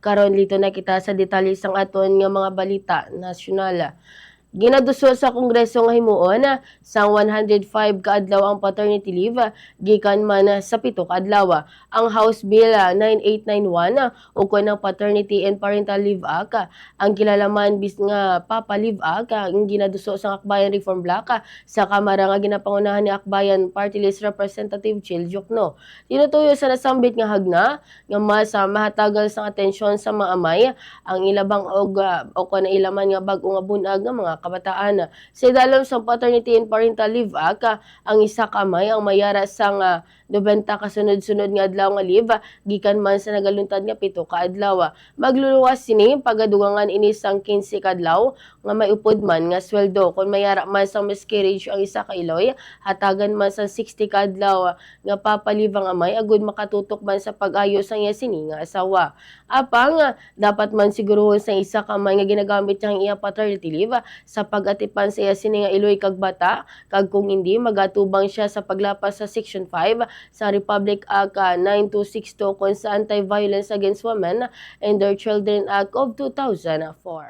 Karon lito na kita sa detalye sang aton nga mga balita nasyonal. Ginaduso sa Kongreso nga himuon sang 105 ka adlaw ang paternity leave gikan man sa 7 ka adlaw. Ang House Bill 9891 ukon ng Paternity and Parental Leave Act ang kilalaman bis nga Papa Leave Act ang ginaduso sa Akbayan Reform Block sa Kamara nga ginapangunahan ni Akbayan Party List Representative Chil Jokno. Tinutuyo sa nasambit nga hagna nga mas mahatagal sang atensyon sa mga amay ang ilabang og o na ilaman nga bag-o nga bunag nga mga kabataan. Sa idalom sa Paternity and Parental Leave Act, ang isa ka amay ang mayara sang 90 kasunod-sunod nga adlaw nga leave gikan man sa nagaluntad nga 7 ka adlaw. Magluluwas sini pagadugangan ini sang 15 ka adlaw nga maiupod man nga sweldo kun mayara man sa miscarriage ang isa ka iloy, hatagan man sa 60 ka adlaw nga papalive ang amay agud makatutok man sa pag-ayo sang iya sini nga asawa. Apang dapat man siguruhon sa isa ka amay nga ginagamit ang iya paternity leave sa pag-atipan sa iya sini nga iloy kag bata, kag kung hindi magatubang siya sa paglapas sa Section 5 sa Republic Act 9262 kon sa Anti-Violence Against Women and Their Children Act of 2004.